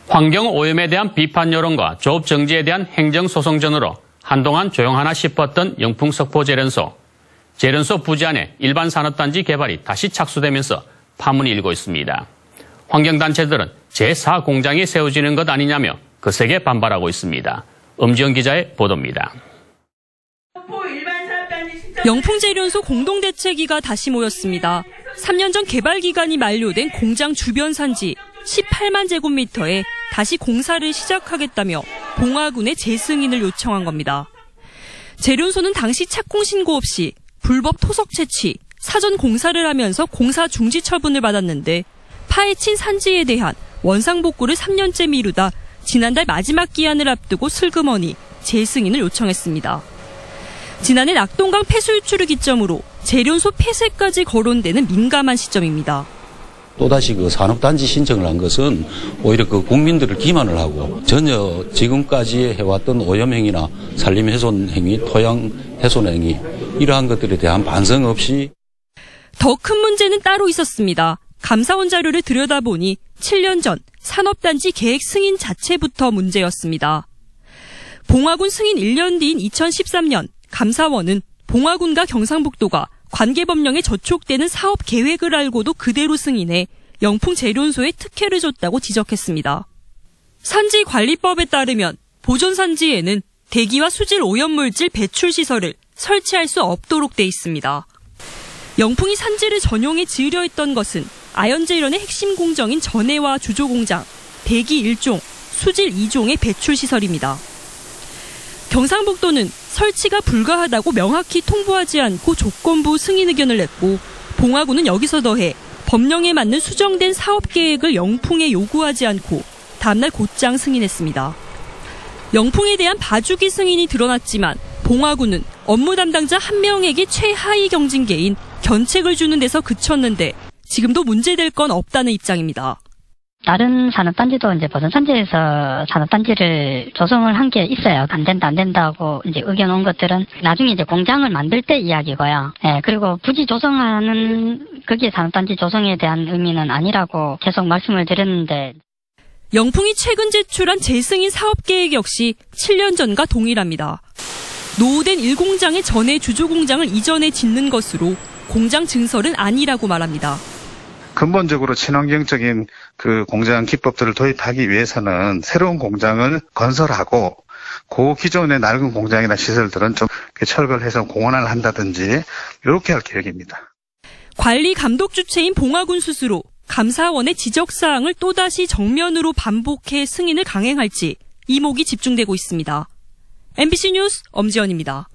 환경오염에 대한 비판 여론과 조업 정지에 대한 행정소송전으로 한동안 조용하나 싶었던 영풍석포제련소. 제련소 부지 안에 일반 산업단지 개발이 다시 착수되면서 파문이 일고 있습니다. 환경단체들은 제4공장이 세워지는 것 아니냐며 거세게 반발하고 있습니다. 엄지영 기자의 보도입니다. 영풍제련소 공동대책위가 다시 모였습니다. 3년 전 개발 기간이 만료된 공장 주변 산지 18만 제곱미터에 다시 공사를 시작하겠다며 봉화군의 재승인을 요청한 겁니다. 제련소는 당시 착공 신고 없이 불법 토석 채취, 사전 공사를 하면서 공사 중지 처분을 받았는데 파헤친 산지에 대한 원상복구를 3년째 미루다 지난달 마지막 기한을 앞두고 슬그머니 재승인을 요청했습니다. 지난해 낙동강 폐수 유출을 기점으로 제련소 폐쇄까지 거론되는 민감한 시점입니다. 또다시 그 산업단지 신청을 한 것은 오히려 그 국민들을 기만을 하고 전혀 지금까지 해왔던 오염행위나 산림훼손행위, 토양훼손행위 이러한 것들에 대한 반성 없이 더 큰 문제는 따로 있었습니다. 감사원 자료를 들여다보니 7년 전 산업단지 계획 승인 자체부터 문제였습니다. 봉화군 승인 1년 뒤인 2013년 감사원은 봉화군과 경상북도가 관계법령에 저촉되는 사업 계획을 알고도 그대로 승인해 영풍제련소에 특혜를 줬다고 지적했습니다. 산지관리법에 따르면 보존산지에는 대기와 수질 오염물질 배출 시설을 설치할 수 없도록 돼 있습니다. 영풍이 산지를 전용해 지으려 했던 것은 아연제련의 핵심 공정인 전해와 주조공장, 대기 1종, 수질 2종의 배출 시설입니다. 경상북도는 설치가 불가하다고 명확히 통보하지 않고 조건부 승인 의견을 냈고 봉화군은 여기서 더해 법령에 맞는 수정된 사업 계획을 영풍에 요구하지 않고 다음날 곧장 승인했습니다. 영풍에 대한 봐주기 승인이 드러났지만 봉화군은 업무 담당자 1명에게 최하위 경징계인 견책을 주는 데서 그쳤는데 지금도 문제될 건 없다는 입장입니다. 다른 산업단지도 이제 보존산지에서 산업단지를 조성을 한 게 있어요. 안 된다고 이제 의견 온 것들은 나중에 이제 공장을 만들 때 이야기고요. 예, 그리고 부지 조성하는 그게 산업단지 조성에 대한 의미는 아니라고 계속 말씀을 드렸는데. 영풍이 최근 제출한 재승인 사업계획 역시 7년 전과 동일합니다. 노후된 1공장의 전해 주조공장을 이전해 짓는 것으로 공장 증설은 아니라고 말합니다. 근본적으로 친환경적인 그 공장 기법들을 도입하기 위해서는 새로운 공장을 건설하고 그 기존의 낡은 공장이나 시설들은 좀 철거해서 공원화를 한다든지 이렇게 할 계획입니다. 관리 감독 주체인 봉화군 스스로 감사원의 지적사항을 또다시 정면으로 반복해 승인을 강행할지 이목이 집중되고 있습니다. MBC 뉴스 엄지연입니다.